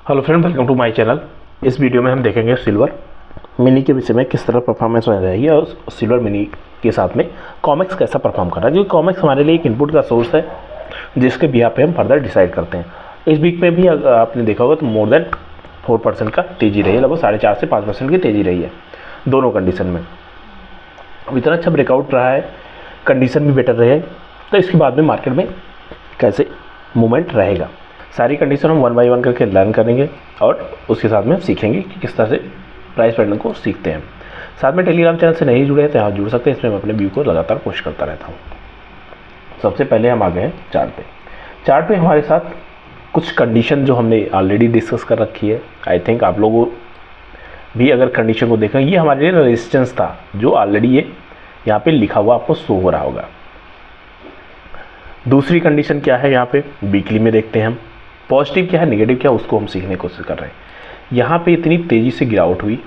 Hello friend, welcome to my channel. इस video में हम देखेंगे सिल्वर मिनी के विषय में किस तरह परफॉर्मेंस रह रहेगी और सिल्वर मिनी के साथ में कॉमिक्स कैसा परफॉर्म कर रहा है, क्योंकि कॉमिक्स हमारे लिए एक इनपुट का सोर्स है जिसके बिहार पे हम फर्दर डिसाइड करते हैं। इस वीक में भी अगर आपने देखा होगा तो मोर देन 4% का तेज़ी रही है, लगभग 4.5 से 5% की तेज़ी रही है दोनों कंडीशन में। अब इतना अच्छा ब्रेकआउट रहा है, कंडीशन भी बेटर रहे, तो इसके बाद में मार्केट में कैसे मूवमेंट रहेगा, सारी कंडीशन हम 1 बाय 1 करके लर्न करेंगे और उसके साथ में हम सीखेंगे कि किस तरह से प्राइस पैटर्न को सीखते हैं। साथ में टेलीग्राम चैनल से नहीं जुड़े हैं तो यहाँ जुड़ सकते हैं, इसमें मैं अपने व्यू को लगातार पोस्ट करता रहता हूँ। सबसे पहले हम आ गए हैं चार्ट पे हमारे साथ कुछ कंडीशन जो हमने ऑलरेडी डिस्कस कर रखी है। आई थिंक आप लोगों भी अगर कंडीशन को देखें, ये हमारे लिए रेजिस्टेंस था जो ऑलरेडी ये यहाँ पे लिखा हुआ आपको शो हो रहा होगा। दूसरी कंडीशन क्या है, यहाँ पे वीकली में देखते हैं हम पॉजिटिव क्या है नेगेटिव क्या है, उसको हम सीखने की कोशिश कर रहे हैं। यहाँ पे इतनी तेज़ी से गिरावट हुई,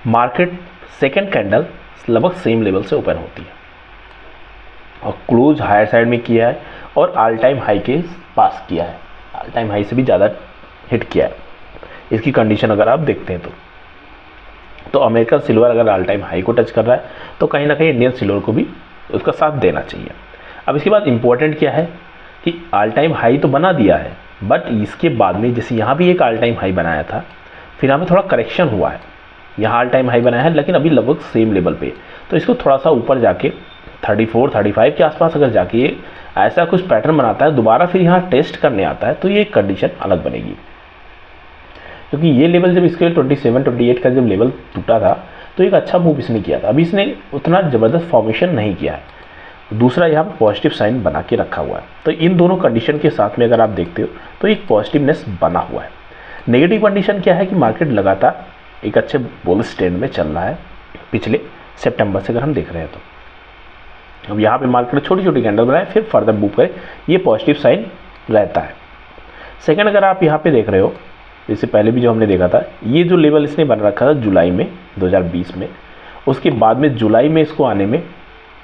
मार्केट सेकंड कैंडल लगभग सेम लेवल से ओपन होती है और क्लोज हायर साइड में किया है और ऑल टाइम हाई के पास किया है, ऑल टाइम हाई से भी ज़्यादा हिट किया है। इसकी कंडीशन अगर आप देखते हैं तो अमेरिकन सिल्वर अगर ऑल टाइम हाई को टच कर रहा है तो कहीं ना कहीं इंडियन सिल्वर को भी उसका साथ देना चाहिए। अब इसके बाद इम्पोर्टेंट क्या है कि ऑल टाइम हाई तो बना दिया है, बट इसके बाद में जैसे यहाँ भी एक ऑल टाइम हाई बनाया था, फिर यहाँ पे थोड़ा करेक्शन हुआ है। यहाँ ऑल टाइम हाई बनाया है लेकिन अभी लगभग सेम लेवल पे, तो इसको थोड़ा सा ऊपर जाके 34-35 के आसपास अगर जाके ये ऐसा कुछ पैटर्न बनाता है, दोबारा फिर यहाँ टेस्ट करने आता है, तो ये एक कंडीशन अलग बनेगी। क्योंकि ये लेवल जब इसके 27-28 का जब लेवल टूटा था तो एक अच्छा मूव इसने किया था, अभी इसने उतना ज़बरदस्त फॉर्मेशन नहीं किया है। दूसरा यहाँ पर पॉजिटिव साइन बना के रखा हुआ है, तो इन दोनों कंडीशन के साथ में अगर आप देखते हो तो एक पॉजिटिवनेस बना हुआ है। नेगेटिव कंडीशन क्या है कि मार्केट लगातार एक अच्छे बुलिश ट्रेंड में चल रहा है पिछले सितंबर से अगर हम देख रहे हैं तो। अब यहाँ पे मार्केट छोटी छोटी कैंडल बनाए फिर फर्दर मूव करे, ये पॉजिटिव साइन रहता है। सेकेंड, अगर आप यहाँ पे देख रहे हो, इससे पहले भी जो हमने देखा था, ये जो लेवल इसने बना रखा था जुलाई में 2020 में, उसके बाद में जुलाई में इसको आने में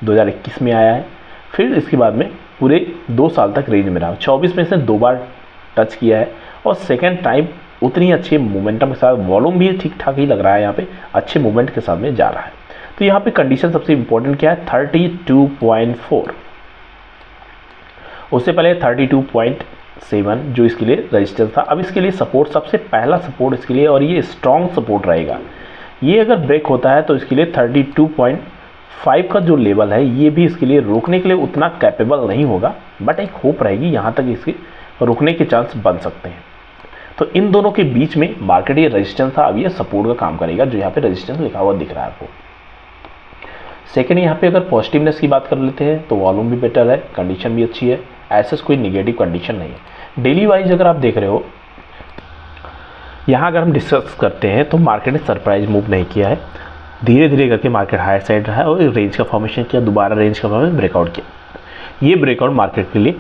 2021 में आया है, फिर इसके बाद में पूरे 2 साल तक रेंज में रहा। 24 में इसने 2 बार टच किया है और सेकेंड टाइम उतनी अच्छी मोमेंटम के साथ, वॉल्यूम भी ठीक ठाक ही लग रहा है, यहाँ पे अच्छे मूवमेंट के साथ में जा रहा है। तो यहाँ पे कंडीशन सबसे इंपॉर्टेंट क्या है, 32.4, उससे पहले 32.7 जो इसके लिए रजिस्टेंस था। अब इसके लिए सपोर्ट, सबसे पहला सपोर्ट इसके लिए, और ये स्ट्रॉन्ग सपोर्ट रहेगा, ये अगर ब्रेक होता है तो इसके लिए 32.5 का जो लेवल है ये भी इसके लिए रोकने के लिए उतना कैपेबल नहीं होगा, बट एक होप रहेगी यहाँ तक इसके रुकने के चांस बन सकते हैं। तो इन दोनों के बीच में मार्केट ये रेजिस्टेंस था, अब ये सपोर्ट का काम करेगा, जो यहाँ पे रेजिस्टेंस लिखा हुआ दिख रहा है आपको। सेकेंड, यहाँ पे अगर पॉजिटिवनेस की बात कर लेते हैं तो वॉल्यूम भी बेटर है, कंडीशन भी अच्छी है, ऐसा कोई निगेटिव कंडीशन नहीं है। डेली वाइज अगर आप देख रहे हो, यहाँ अगर हम डिस्कस करते हैं तो मार्केट ने सरप्राइज मूव नहीं किया है, धीरे धीरे करके मार्केट हायर साइड रहा है और रेंज का फॉर्मेशन किया, दोबारा रेंज का फॉर्मेशन ब्रेकआउट किया। ये ब्रेकआउट मार्केट के लिए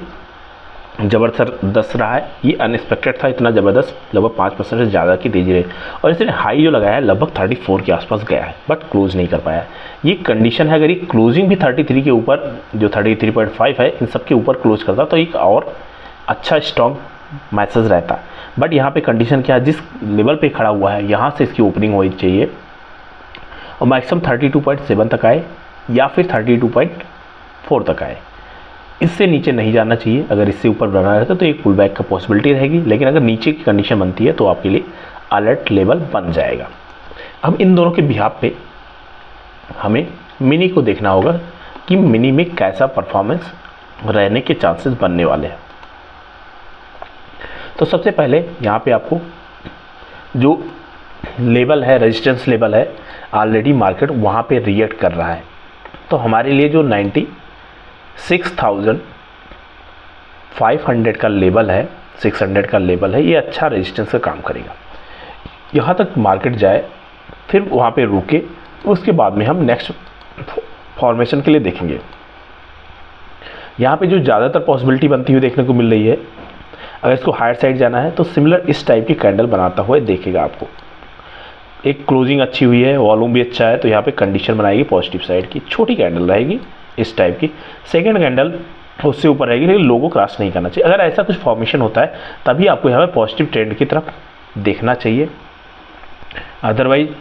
ज़बरदस्त रहा है, ये अनएक्सपेक्टेड था, इतना ज़बरदस्त, लगभग 5% से ज़्यादा की तेज़ी रही और इसने हाई जो लगाया है लगभग 34 के आसपास गया है, बट क्लोज नहीं कर पाया। ये कंडीशन है, अगर ये क्लोजिंग भी 33 के ऊपर, जो 33.5 है, इन सब के ऊपर क्लोज करता तो एक और अच्छा स्ट्रॉन्ग मैसेज रहता। बट यहाँ पे कंडीशन क्या है, जिस लेवल पे खड़ा हुआ है यहाँ से इसकी ओपनिंग होनी चाहिए और मैक्सिमम 32.7 तक आए या फिर 32.4 तक आए, इससे नीचे नहीं जाना चाहिए। अगर इससे ऊपर बना रहता तो एक पुल बैक का पॉसिबिलिटी रहेगी, लेकिन अगर नीचे की कंडीशन बनती है तो आपके लिए अलर्ट लेवल बन जाएगा। अब इन दोनों के बिहाफ पे हमें मिनी को देखना होगा कि मिनी में कैसा परफॉर्मेंस रहने के चांसेस बनने वाले हैं। तो सबसे पहले यहाँ पे आपको जो लेवल है, रेजिस्टेंस लेवल है, ऑलरेडी मार्केट वहाँ पे रिएक्ट कर रहा है, तो हमारे लिए जो 96,500 का लेवल है, 600 का लेवल है, ये अच्छा रेजिस्टेंस का काम करेगा। यहाँ तक मार्केट जाए फिर वहाँ पे रुके, उसके बाद में हम नेक्स्ट फॉर्मेशन के लिए देखेंगे। यहाँ पे जो ज़्यादातर पॉसिबिलिटी बनती हुई देखने को मिल रही है, अगर इसको हायर साइड जाना है तो सिमिलर इस टाइप की कैंडल बनाता हुआ देखेगा आपको। एक क्लोजिंग अच्छी हुई है, वॉल्यूम भी अच्छा है, तो यहाँ पे कंडीशन बनाएगी पॉजिटिव साइड की, छोटी कैंडल रहेगी इस टाइप की। सेकंड कैंडल उससे ऊपर रहेगी, लेकिन लो को क्रॉस नहीं करना चाहिए। अगर ऐसा कुछ फॉर्मेशन होता है तभी आपको यहाँ पे पॉजिटिव ट्रेंड की तरफ देखना चाहिए। अदरवाइज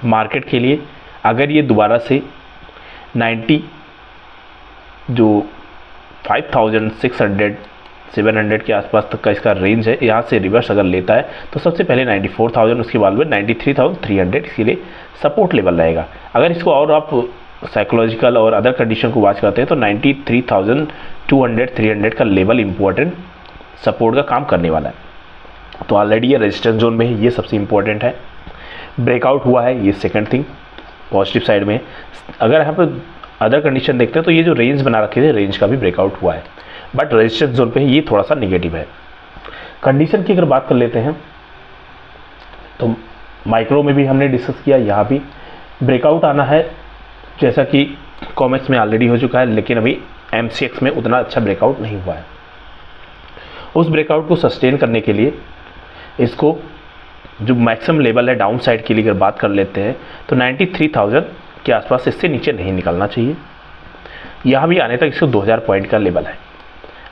मार्केट के लिए अगर ये दोबारा से 90 जो 5600 700 के आसपास तक का इसका रेंज है, यहाँ से रिवर्स अगर लेता है तो सबसे पहले 94,000, उसके बाद में 93,300 इसके लिए सपोर्ट लेवल रहेगा। अगर इसको और आप साइकोलॉजिकल और अदर कंडीशन को वॉच करते हैं तो 93,200 300 का लेवल इंपॉर्टेंट सपोर्ट का काम करने वाला है। तो ऑलरेडी ये रेजिस्टेंस जोन में है, ये सबसे इंपॉर्टेंट है। ब्रेकआउट हुआ है, ये सेकंड थिंग पॉजिटिव साइड में। अगर यहाँ पर अदर कंडीशन देखते हैं तो ये जो रेंज बना रखे थे, रेंज का भी ब्रेकआउट हुआ है, बट रेजिस्टेंस जोन पे ये थोड़ा सा नेगेटिव है। कंडीशन की अगर बात कर लेते हैं तो माइक्रो में भी हमने डिस्कस किया, यहाँ भी ब्रेकआउट आना है जैसा कि कॉमेक्स में ऑलरेडी हो चुका है, लेकिन अभी MCX में उतना अच्छा ब्रेकआउट नहीं हुआ है। उस ब्रेकआउट को सस्टेन करने के लिए इसको जो मैक्सिमम लेवल है डाउन साइड के लिए अगर बात कर लेते हैं तो 93,000 के आसपास इससे नीचे नहीं निकलना चाहिए। यहाँ भी आने तक इसको 2000 पॉइंट का लेवल है।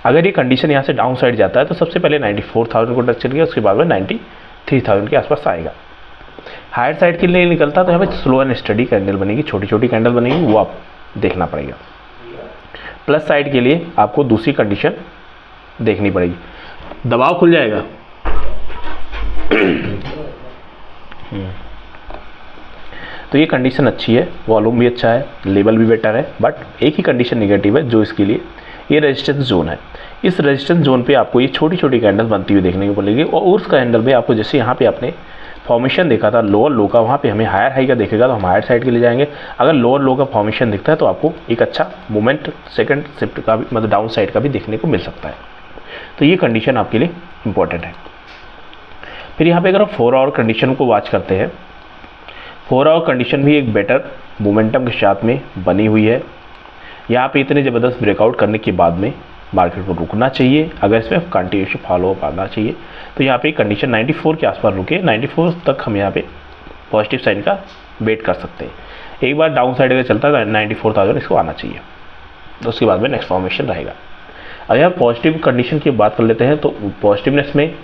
अगर ये कंडीशन यहाँ से डाउन साइड जाता है तो सबसे पहले 94,000 को टच करेगा, उसके बाद में 93,000 के आसपास आएगा। हायर साइड के लिए निकलता तो यहाँ पे स्लो एंड स्टडी कैंडल बनेगी, छोटी छोटी कैंडल बनेगी, वो आप देखना पड़ेगा। प्लस साइड के लिए आपको दूसरी कंडीशन देखनी पड़ेगी, दबाव खुल जाएगा। तो ये कंडीशन अच्छी है, वॉल्यूम भी अच्छा है, लेवल भी बेटर है, बट एक ही कंडीशन नेगेटिव है जो इसके लिए ये रेजिस्टेंस जोन है। इस रेजिस्टेंस जोन पे आपको ये छोटी छोटी कैंडल बनती हुई देखने को मिलेगी, और उस कैंडल में आपको जैसे यहाँ पे आपने फॉर्मेशन देखा था लोअर लो का, वहाँ पे हमें हायर हाई का देखेगा तो हम हायर साइड के लिए जाएंगे। अगर लोअर लो का फॉर्मेशन दिखता है तो आपको एक अच्छा मोमेंट सेकंड शिफ्ट का भी, मतलब डाउन साइड का भी देखने को मिल सकता है। तो ये कंडीशन आपके लिए इंपॉर्टेंट है। फिर यहाँ पे अगर आप 4 आवर कंडीशन को वॉच करते हैं, 4 आवर कंडीशन भी एक बेटर मोमेंटम के साथ में बनी हुई है। यहाँ पे इतने ज़बरदस्त ब्रेकआउट करने के बाद में मार्केट को रुकना चाहिए, अगर इसमें कंटिन्यूस फॉलो अप आना चाहिए। तो यहाँ पे कंडीशन 94 के आसपास रुके, 94 तक हम यहाँ पे पॉजिटिव साइड का वेट कर सकते हैं। एक बार डाउन साइड अगर चलता है तो 94,000 इसको आना चाहिए, तो उसके बाद में नेक्स्ट फॉर्मेशन रहेगा। अगर आप पॉजिटिव कंडीशन की बात कर लेते हैं तो पॉजिटिवनेस में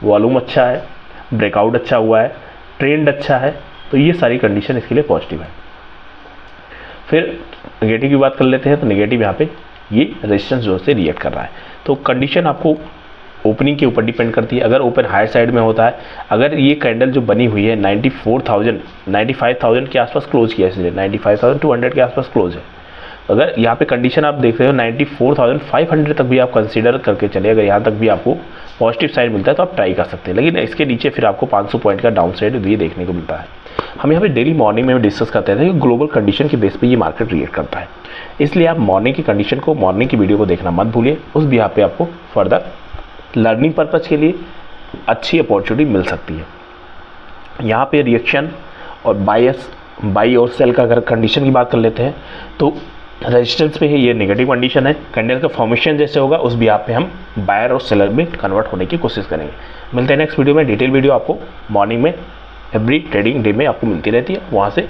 वॉल्यूम अच्छा है, ब्रेकआउट अच्छा हुआ है, ट्रेंड अच्छा है, तो ये सारी कंडीशन इसके लिए पॉजिटिव है। फिर नेगेटिव की बात कर लेते हैं तो नेगेटिव यहाँ पे ये रेजिस्टेंस जोन से रिएक्ट कर रहा है। तो कंडीशन आपको ओपनिंग के ऊपर डिपेंड करती है। अगर ओपन हायर साइड में होता है, अगर ये कैंडल जो बनी हुई है 95,000 के आसपास क्लोज किया है, इसलिए 95,200 के आसपास क्लोज है। अगर यहाँ पे कंडीशन आप देख रहे हो 94,500 तक भी आप कंसीडर करके चले, अगर यहाँ तक भी आपको पॉजिटिव साइड मिलता है तो आप ट्राई कर सकते हैं, लेकिन इसके नीचे फिर आपको 500 पॉइंट का डाउन साइड भी देखने को मिलता है। हम यहाँ पे डेली मॉर्निंग में डिस्कस करते थे कि ग्लोबल कंडीशन के बेस पे ये मार्केट रिएक्ट करता है, इसलिए आप मॉर्निंग की कंडीशन को, मॉर्निंग की वीडियो को देखना मत भूलिए। उस भी यहाँ पे आपको फर्दर लर्निंग पर्पज़ के लिए अच्छी अपॉर्चुनिटी मिल सकती है। यहाँ पे रिएक्शन और बाई और सेल का अगर कंडीशन की बात कर लेते हैं तो रेजिस्टेंस पे है, ये नेगेटिव कंडीशन है। कैंडल का फॉर्मेशन जैसे होगा उस भी यहाँ पे हम बायर और सेलर में कन्वर्ट होने की कोशिश करेंगे। मिलते हैं नेक्स्ट वीडियो में। डिटेल वीडियो आपको मॉर्निंग में एवरी ट्रेडिंग डे में आपको मिलती रहती है, वहाँ से